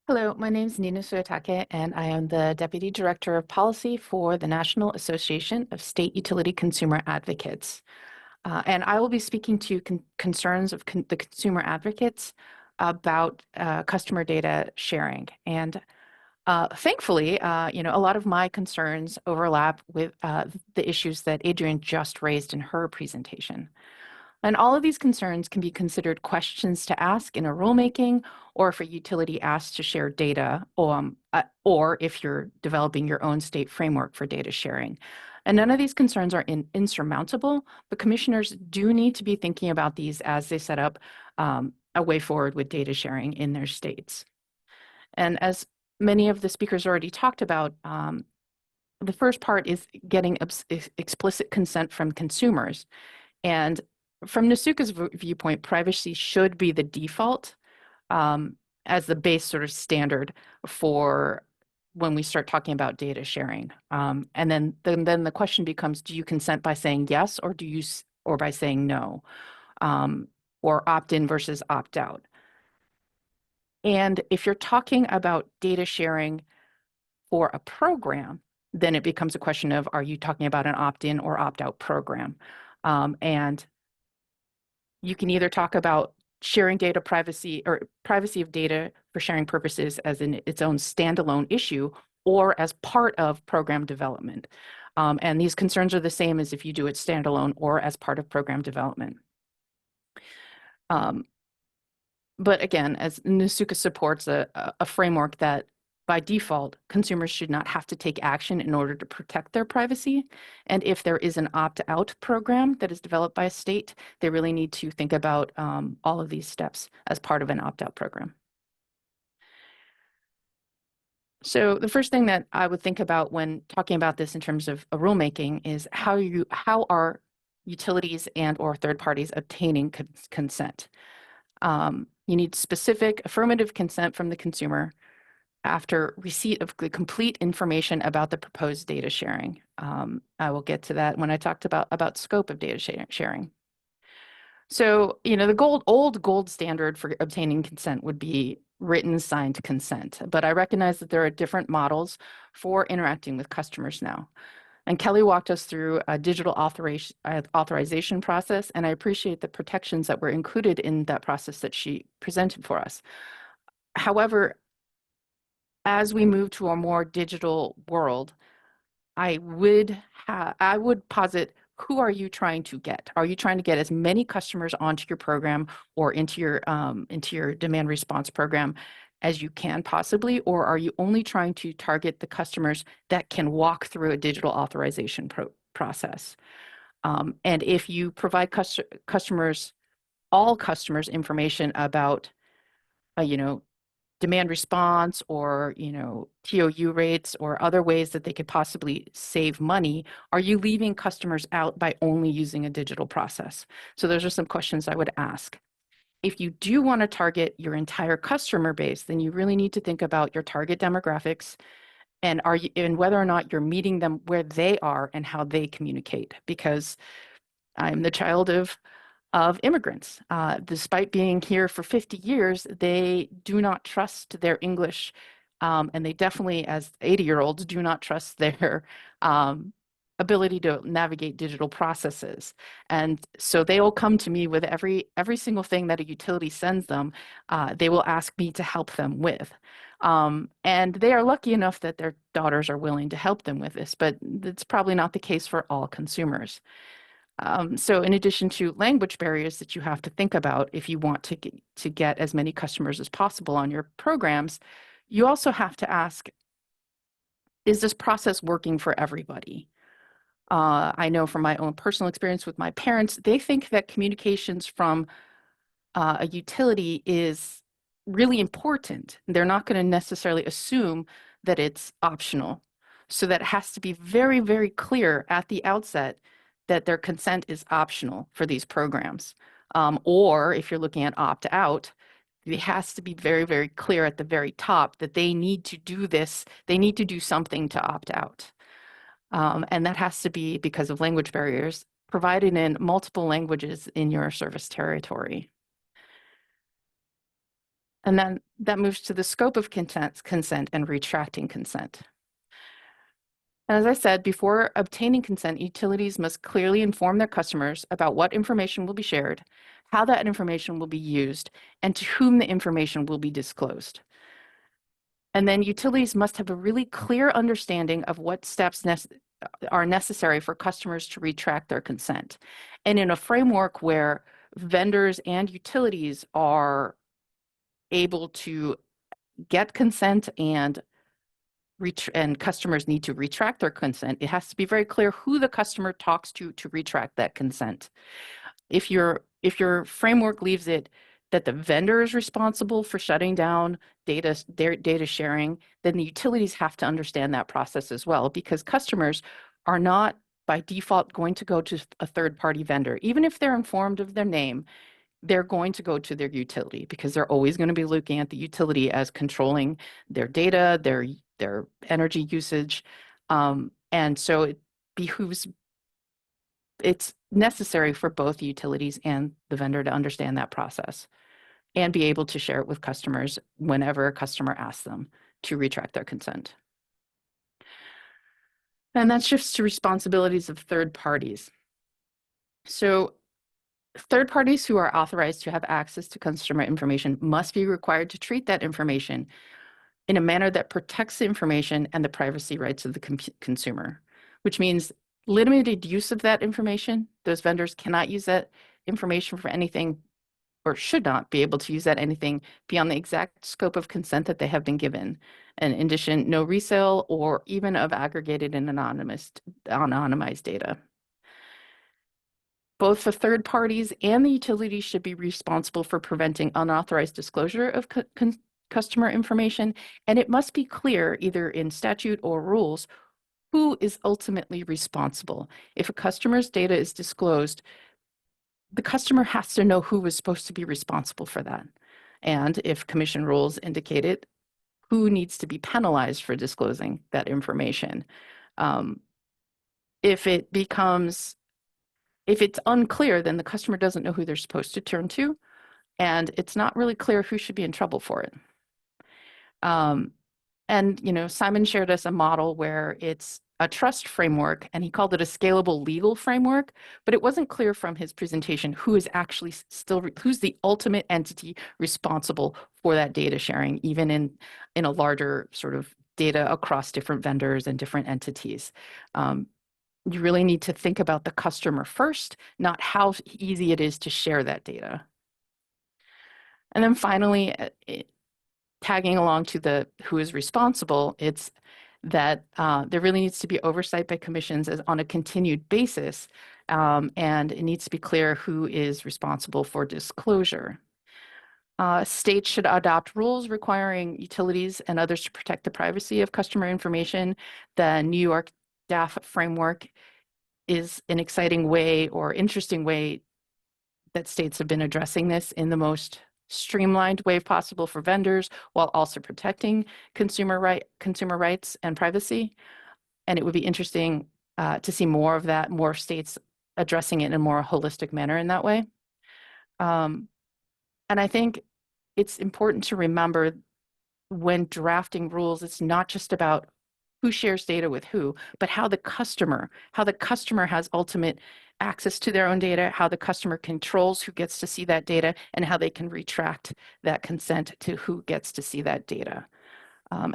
Hello, my name is Nina Suetake, and I am the Deputy Director of Policy for the National Association of State Utility Consumer Advocates. And I will be speaking to concerns of the consumer advocates about customer data sharing. And thankfully, a lot of my concerns overlap with the issues that Adrienne just raised in her presentation. And all of these concerns can be considered questions to ask in a rulemaking or if a utility asks to share data, or if you're developing your own state framework for data sharing. And none of these concerns are insurmountable, but commissioners do need to be thinking about these as they set up a way forward with data sharing in their states. And as many of the speakers already talked about, the first part is getting explicit consent from consumers. And from NASUCA's viewpoint, privacy should be the default as the base sort of standard for when we start talking about data sharing. And then the question becomes, do you consent by saying yes, or or by saying no, or opt-in versus opt-out? And if you're talking about data sharing for a program, then it becomes a question of, are you talking about an opt-in or opt-out program? And you can either talk about sharing data privacy or privacy of data for sharing purposes as in its own standalone issue or as part of program development. And these concerns are the same as if you do it standalone or as part of program development. But again, as NASUCA supports a framework that by default, consumers should not have to take action in order to protect their privacy. And if there is an opt-out program that is developed by a state, they really need to think about all of these steps as part of an opt-out program. So the first thing that I would think about when talking about this in terms of a rulemaking is how are utilities and or third parties obtaining consent? You need specific affirmative consent from the consumer after receipt of the complete information about the proposed data sharing. I will get to that when I talked about scope of data sharing. So, the old gold standard for obtaining consent would be written signed consent, but I recognize that there are different models for interacting with customers now. And Kelly walked us through a digital authorization process, and I appreciate the protections that were included in that process that she presented for us. However, as we move to a more digital world, I would posit, who are you trying to get? Are you trying to get as many customers onto your program or into your demand response program as you can possibly, or are you only trying to target the customers that can walk through a digital authorization process? And if you provide all customers information about, demand response or, TOU rates or other ways that they could possibly save money, are you leaving customers out by only using a digital process? So those are some questions I would ask. If you do want to target your entire customer base, then you really need to think about your target demographics and whether or not you're meeting them where they are and how they communicate. Because I'm the child of immigrants. Despite being here for 50 years, they do not trust their English, and they definitely, as 80-year-olds, do not trust their ability to navigate digital processes. And so they will come to me with every single thing that a utility sends them, they will ask me to help them with. And they are lucky enough that their daughters are willing to help them with this, but it's probably not the case for all consumers. So in addition to language barriers that you have to think about if you want to get as many customers as possible on your programs, you also have to ask, is this process working for everybody? I know from my own personal experience with my parents, they think that communications from a utility is really important. They're not going to necessarily assume that it's optional. So that has to be very, very clear at the outset that their consent is optional for these programs. Or if you're looking at opt-out, it has to be very, very clear at the very top that they need to do this, they need to do something to opt out. And that has to be, because of language barriers, provided in multiple languages in your service territory. And then that moves to the scope of consent and retracting consent. And as I said, before obtaining consent, utilities must clearly inform their customers about what information will be shared, how that information will be used, and to whom the information will be disclosed. And then utilities must have a really clear understanding of what steps are necessary for customers to retract their consent. And in a framework where vendors and utilities are able to get consent and customers need to retract their consent, it has to be very clear who the customer talks to retract that consent. If your framework leaves it that the vendor is responsible for shutting down their data sharing, then the utilities have to understand that process as well, because customers are not by default going to go to a third-party vendor. Even if they're informed of their name, they're going to go to their utility because they're always going to be looking at the utility as controlling their data, their energy usage. And so it's necessary for both utilities and the vendor to understand that process and be able to share it with customers whenever a customer asks them to retract their consent. And that shifts to responsibilities of third parties. So third parties who are authorized to have access to customer information must be required to treat that information in a manner that protects the information and the privacy rights of the consumer, which means limited use of that information. Those vendors cannot use that information for anything, or should not be able to use that anything beyond the exact scope of consent that they have been given. And in addition, no resale or even of aggregated and anonymized data. Both the third parties and the utilities should be responsible for preventing unauthorized disclosure of customer information, and it must be clear, either in statute or rules, who is ultimately responsible. If a customer's data is disclosed, the customer has to know who was supposed to be responsible for that. And if commission rules indicate it, who needs to be penalized for disclosing that information. If it's unclear, then the customer doesn't know who they're supposed to turn to, and it's not really clear who should be in trouble for it. And Simon shared us a model where it's a trust framework, and he called it a scalable legal framework, but it wasn't clear from his presentation who is actually who's the ultimate entity responsible for that data sharing, even in a larger sort of data across different vendors and different entities. You really need to think about the customer first, not how easy it is to share that data. And then finally, tagging along to the who is responsible, it's that there really needs to be oversight by commissions on a continued basis, and it needs to be clear who is responsible for disclosure. States should adopt rules requiring utilities and others to protect the privacy of customer information. The New York DAF framework is an exciting way or interesting way that states have been addressing this in the most streamlined way possible for vendors, while also protecting consumer rights and privacy. And it would be interesting to see more of that, more states addressing it in a more holistic manner in that way. And I think it's important to remember when drafting rules, it's not just about who shares data with who, but how the customer has ultimate access to their own data, how the customer controls who gets to see that data, and how they can retract that consent to who gets to see that data.